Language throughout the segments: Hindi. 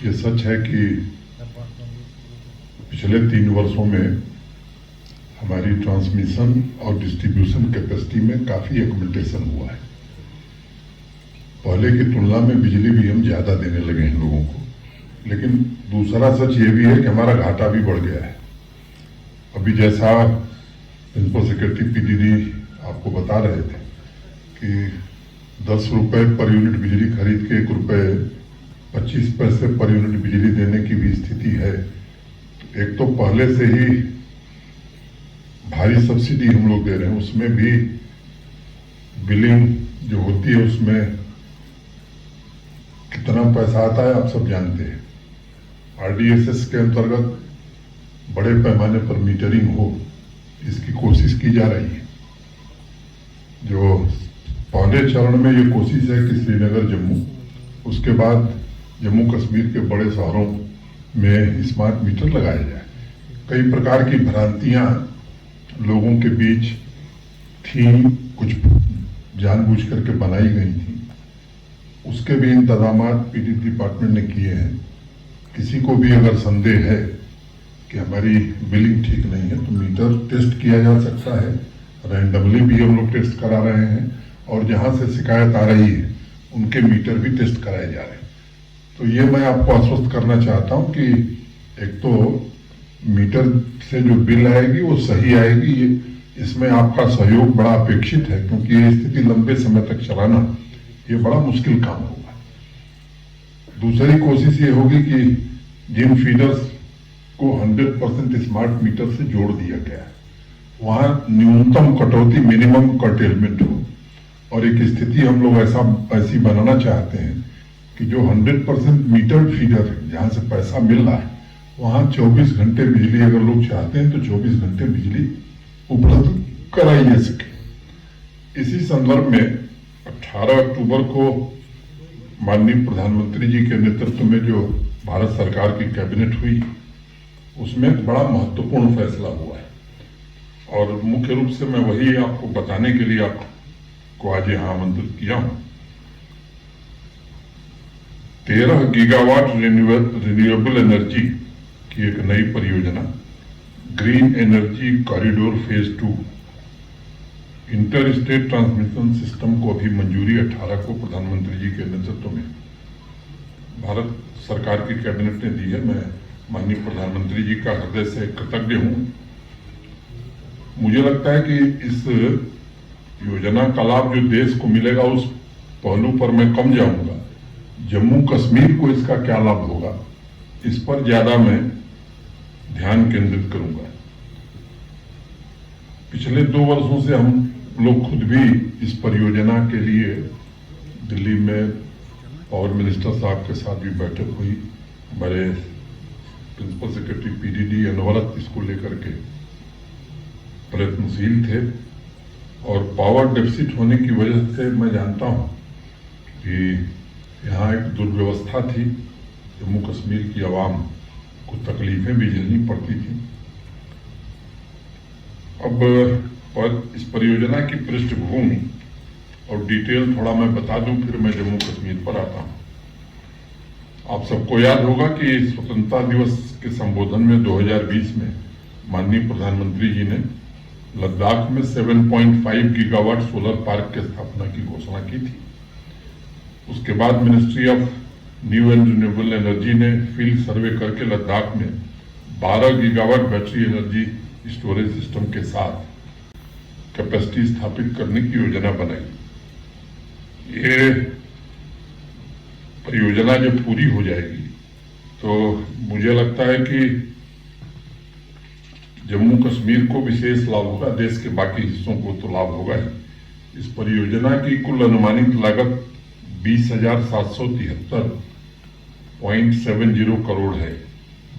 ये सच है कि पिछले 3 वर्षों में हमारी ट्रांसमिशन और डिस्ट्रीब्यूशन कैपेसिटी में काफ़ी एक्मेंटेशन हुआ है। पहले की तुलना में बिजली भी हम ज़्यादा देने लगे हैं लोगों को, लेकिन दूसरा सच ये भी है कि हमारा घाटा भी बढ़ गया है। अभी जैसा प्रिंसिपल सेक्रेटरी पीडीडी आपको बता रहे थे कि 10 रुपए पर यूनिट बिजली खरीद के 1 रुपए 25 पैसे पर यूनिट बिजली देने की भी स्थिति है। एक तो पहले से ही भारी सब्सिडी हम लोग दे रहे हैं, उसमें भी बिलिंग जो होती है उसमें कितना पैसा आता है आप सब जानते हैं। आरडीएसएस के अंतर्गत बड़े पैमाने पर मीटरिंग हो, इसकी कोशिश की जा रही है। जो पहले चरण में ये कोशिश है कि श्रीनगर जम्मू, उसके बाद जम्मू कश्मीर के बड़े शहरों में स्मार्ट मीटर लगाए जाए। कई प्रकार की भ्रांतियां लोगों के बीच थी, कुछ जानबूझ करके बनाई गई थी, उसके भी इंतजाम पीडीडी डिपार्टमेंट ने किए हैं। किसी को भी अगर संदेह है कि हमारी बिलिंग ठीक नहीं है तो मीटर टेस्ट किया जा सकता है। रैंडमली भी हम लोग टेस्ट करा रहे हैं और जहां से शिकायत आ रही है उनके मीटर भी टेस्ट कराए जा रहे हैं। तो ये मैं आपको आश्वस्त करना चाहता हूं कि एक तो मीटर से जो बिल आएगी वो सही आएगी। इसमें आपका सहयोग बड़ा अपेक्षित है, क्योंकि ये स्थिति लंबे समय तक चलाना ये बड़ा मुश्किल काम होगा। दूसरी कोशिश ये होगी कि जिन फीडर्स को 100% स्मार्ट मीटर से जोड़ दिया गया है वहां न्यूनतम कटौती, मिनिमम कर्टेलमेंट हो। और एक स्थिति हम लोग ऐसी बनाना चाहते हैं कि जो 100% मीटर फीडर है, जहां से पैसा मिल रहा है, वहां 24 घंटे बिजली अगर लोग चाहते हैं तो 24 घंटे बिजली उपलब्ध कराई जा सके। इसी संदर्भ में 18 अक्टूबर को माननीय प्रधानमंत्री जी के नेतृत्व में जो भारत सरकार की कैबिनेट हुई, उसमें एक बड़ा महत्वपूर्ण फैसला हुआ है और मुख्य रूप से मैं वही आपको बताने के लिए आपको आज यहां आमंत्रित किया हूं। 13 गीगावाट रिन्यूएबल एनर्जी की एक नई परियोजना green energy corridor phase 2 inter state transmission system को अभी मंजूरी 18 को प्रधानमंत्री जी के नेतृत्व में भारत सरकार की कैबिनेट ने दी है। मैं माननीय प्रधानमंत्री जी का हृदय से कृतज्ञ हूं। मुझे लगता है कि इस योजना का लाभ जो देश को मिलेगा उस पहलू पर मैं कम जाऊंगा। जम्मू कश्मीर को इसका क्या लाभ होगा, इस पर ज्यादा मैं ध्यान केंद्रित करूंगा। पिछले 2 वर्षों से हम लोग खुद भी इस परियोजना के लिए दिल्ली में पावर मिनिस्टर साहब के साथ भी बैठक हुई। हमारे प्रिंसिपल सेक्रेटरी पीडीडी अनवरत इसको लेकर के प्रयत्नशील थे और पावर डेफिसिट होने की वजह से मैं जानता हूं कि यहाँ एक दुर्व्यवस्था थी। जम्मू कश्मीर की आवाम को तकलीफें भी झेलनी पड़ती थी। अब इस परियोजना की पृष्ठभूमि और डिटेल थोड़ा मैं बता दूं, फिर मैं जम्मू कश्मीर पर आता हूं। आप सबको याद होगा कि स्वतंत्रता दिवस के संबोधन में 2020 में माननीय प्रधानमंत्री जी ने लद्दाख में 7.5 गीगावाट सोलर पार्क की स्थापना की घोषणा की थी। उसके बाद ministry of new and renewable energy ने फील्ड सर्वे करके लद्दाख में 12 gigawatt battery energy storage system के साथ कैपेसिटी स्थापित करने की योजना बनाई। ये परियोजना जब पूरी हो जाएगी तो मुझे लगता है कि जम्मू कश्मीर को विशेष लाभ होगा, देश के बाकी हिस्सों को तो लाभ होगा ही। इस परियोजना की कुल अनुमानित लागत 20,773.70 करोड़ है,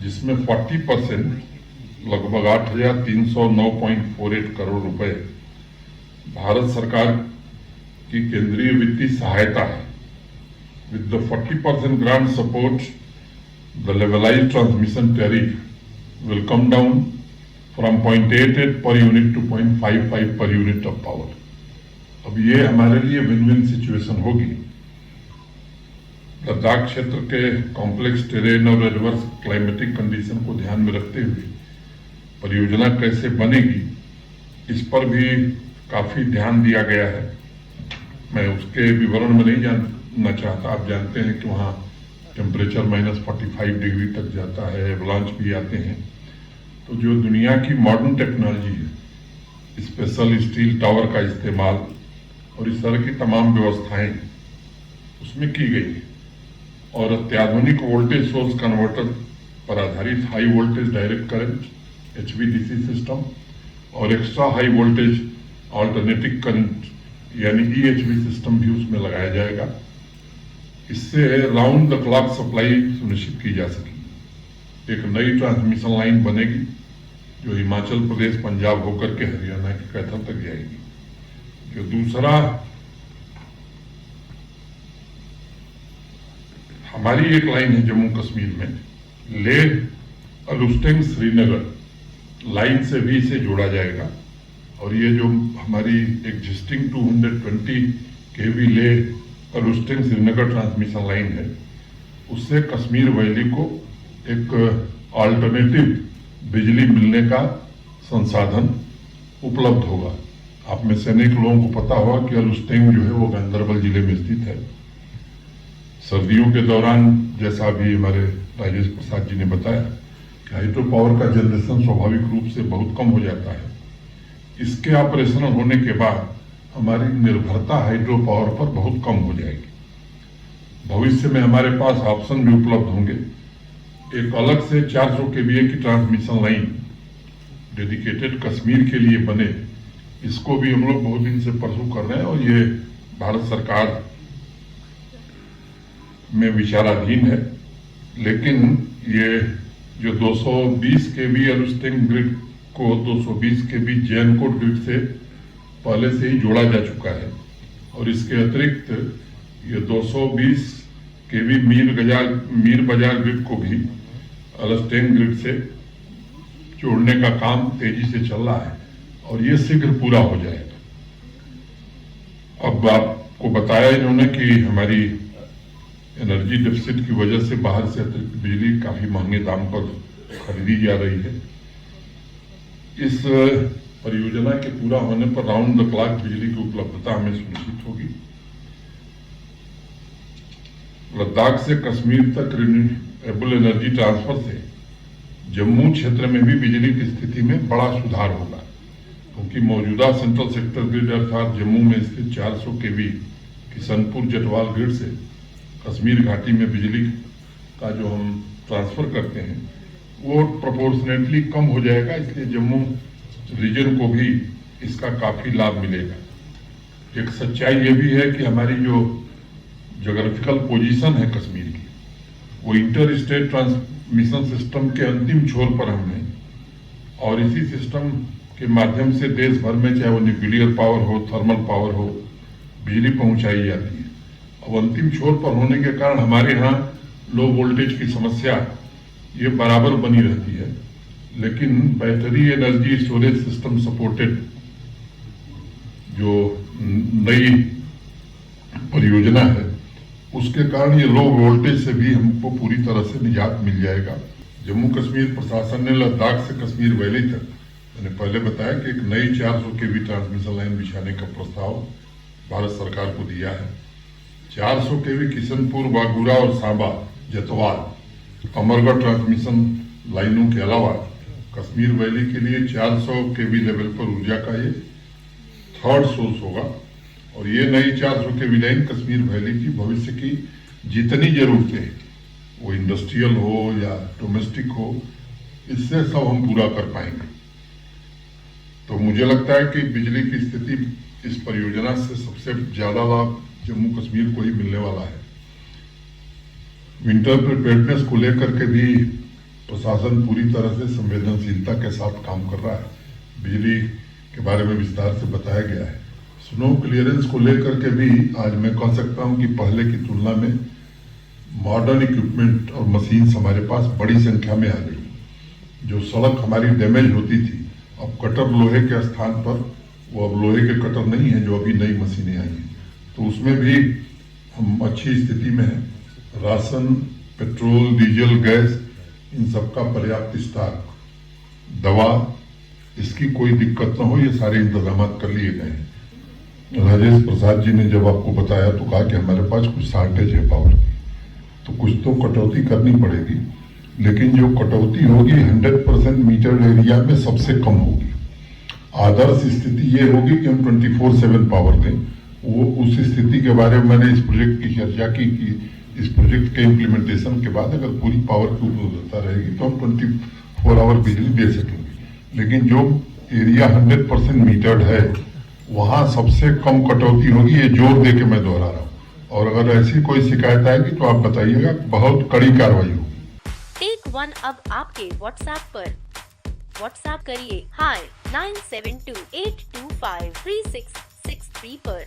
जिसमें 40% लगभग 8,309.48 करोड़ रुपए भारत सरकार की केंद्रीय वित्तीय सहायता है। With the 40% grant support, the levelized transmission tariff will come down from 0.88 per unit to 0.55 per unit of power। अब ये हमारे लिए विन विन सिचुएशन होगी। लद्दाख क्षेत्र के कॉम्प्लेक्स टेरेन और एडवर्स क्लाइमेटिक कंडीशन को ध्यान में रखते हुए परियोजना कैसे बनेगी, इस पर भी काफी ध्यान दिया गया है। मैं उसके विवरण में नहीं जानना चाहता। आप जानते हैं कि वहाँ टेम्परेचर -45 डिग्री तक जाता है, एवलांच भी आते हैं। तो जो दुनिया की मॉडर्न टेक्नोलॉजी है, स्पेशल स्टील टावर का इस्तेमाल और इस तरह की तमाम व्यवस्थाएं उसमें की गई है और अत्याधुनिक वोल्टेज सोर्स कन्वर्टर पर आधारित high voltage direct current HVDC system और extra high voltage alternative current यानी EHV सिस्टम भी उसमें लगाया जाएगा। इससे राउंड द क्लॉक सप्लाई सुनिश्चित की जा सकेगी। एक नई ट्रांसमिशन लाइन बनेगी जो हिमाचल प्रदेश, पंजाब होकर के हरियाणा के कैथल तक जाएगी। जो दूसरा हमारी एक लाइन है जम्मू कश्मीर में, लेह अलुस्टेंग श्रीनगर लाइन से भी इसे जोड़ा जाएगा। और ये जो हमारी existing 220 kV Leh Alusteng Srinagar transmission line है, उससे कश्मीर वैली को एक अल्टरनेटिव बिजली मिलने का संसाधन उपलब्ध होगा। आप में से अनेक लोगों को पता होगा कि अलुस्टेंग जो है वो गांदरबल जिले में स्थित है। सर्दियों के दौरान, जैसा अभी हमारे राजेश प्रसाद जी ने बताया, कि हाइड्रो पावर का जनरेशन स्वाभाविक रूप से बहुत कम हो जाता है। इसके ऑपरेशनल होने के बाद हमारी निर्भरता हाइड्रो पावर पर बहुत कम हो जाएगी। भविष्य में हमारे पास ऑप्शन भी उपलब्ध होंगे। एक अलग से 400 kVA की ट्रांसमिशन लाइन डेडिकेटेड कश्मीर के लिए बने, इसको भी हम लोग बहुत दिन से परसू कर रहे हैं और ये भारत सरकार में विचाराधीन है। लेकिन ये जो 220 kV अलुस्टेंग ग्रिड को 220 kV जैन कोड ग्रिड से पहले से ही जोड़ा जा चुका है और इसके अतिरिक्त ये 220 kV मीर बाजार ग्रिड को भी अलुस्टेंग ग्रिड से जोड़ने का काम तेजी से चल रहा है और ये शीघ्र पूरा हो जाएगा। अब आपको बताया इन्होंने कि हमारी एनर्जी डेफिसिट की वजह से बाहर से अतिरिक्त बिजली काफी महंगे दाम पर खरीदी जा रही है। इस परियोजना के पूरा होने पर राउंड द क्लॉक बिजली की उपलब्धता हमें सुनिश्चित होगी। लद्दाख से कश्मीर तक रिन्यूएबल एनर्जी ट्रांसफर से जम्मू क्षेत्र में भी बिजली की स्थिति में बड़ा सुधार होगा, क्योंकि मौजूदा सेंट्रल सेक्टर ग्रिड अर्थात जम्मू में स्थित 400 kV किशनपुर जटवाल ग्रिड से कश्मीर घाटी में बिजली का जो हम ट्रांसफर करते हैं वो प्रोपोर्शनेटली कम हो जाएगा। इसलिए जम्मू रीजन को भी इसका काफी लाभ मिलेगा। एक सच्चाई ये भी है कि हमारी जो ज्योग्राफिकल पोजीशन है कश्मीर की, वो इंटर स्टेट ट्रांसमिशन सिस्टम के अंतिम छोर पर हम हैं और इसी सिस्टम के माध्यम से देश भर में चाहे वो न्यूक्लियर पावर हो, थर्मल पावर हो, बिजली पहुंचाई जाती है। अब अंतिम छोर पर होने के कारण हमारे यहाँ लो वोल्टेज की समस्या ये बराबर बनी रहती है। लेकिन battery energy storage system supported जो नई परियोजना है, उसके कारण ये लो वोल्टेज से भी हमको पूरी तरह से निजात मिल जाएगा। जम्मू कश्मीर प्रशासन ने लद्दाख से कश्मीर वैली तक, मैंने पहले बताया कि एक नई 400 kV ट्रांसमिशन लाइन बिछाने का प्रस्ताव भारत सरकार को दिया है। 400 kV किशनपुर, बागूरा और सांबा जतवाल अमरगढ़ ट्रांसमिशन लाइनों के अलावा कश्मीर वैली के लिए 400 kV लेवल पर ऊर्जा का ये थर्ड सोर्स होगा और ये नई 400 kV लाइन कश्मीर वैली की भविष्य की जितनी जरूरतें, वो इंडस्ट्रियल हो या डोमेस्टिक हो, इससे सब हम पूरा कर पाएंगे। तो मुझे लगता है कि बिजली की स्थिति इस परियोजना से सबसे ज्यादा लाभ जम्मू कश्मीर को ही मिलने वाला है। विंटर प्रिपेयर्डनेस को लेकर के भी प्रशासन पूरी तरह से संवेदनशीलता के साथ काम कर रहा है। बिजली के बारे में विस्तार से बताया गया है। स्नो क्लियरेंस को लेकर के भी आज मैं कह सकता हूं कि पहले की तुलना में मॉडर्न इक्विपमेंट और मशीन्स हमारे पास बड़ी संख्या में आ गई। जो सड़क हमारी डैमेज होती थी, अब कटर लोहे के स्थान पर वो अब लोहे के कटर नहीं है जो अभी नई मशीनें आई हैं, तो उसमें भी हम अच्छी स्थिति में हैं। राशन, पेट्रोल, डीजल, गैस, इन सबका पर्याप्त स्टॉक, दवा, इसकी कोई दिक्कत ना हो, ये सारे इंतजाम कर लिए गए हैं। राजेश प्रसाद जी ने जब आपको बताया तो कहा कि हमारे पास कुछ शॉर्टेज है पावर की, तो कुछ तो कटौती करनी पड़ेगी, लेकिन जो कटौती होगी 100% मीटर एरिया में सबसे कम होगी। आदर्श स्थिति ये होगी कि हम 24/7 पावर दें। वो उस स्थिति के बारे में मैंने इस प्रोजेक्ट की चर्चा की कि इस प्रोजेक्ट के इम्प्लीमेंटेशन के बाद अगर पूरी पावर की उपलब्धता रहेगी तो हम 24 आवर बिजली दे सकेंगे। लेकिन जो एरिया 100% मीटर्ड है वहां सबसे कम कटौती होगी, ये जोर दे के मैं दोहरा रहा हूँ। और अगर ऐसी कोई शिकायत आएगी तो आप बताइएगा, बहुत कड़ी कार्रवाई होगी। टेक वन अब आपके व्हाट्सएप पर। व्हाट्सएप करिए हाय 9728253663 पर।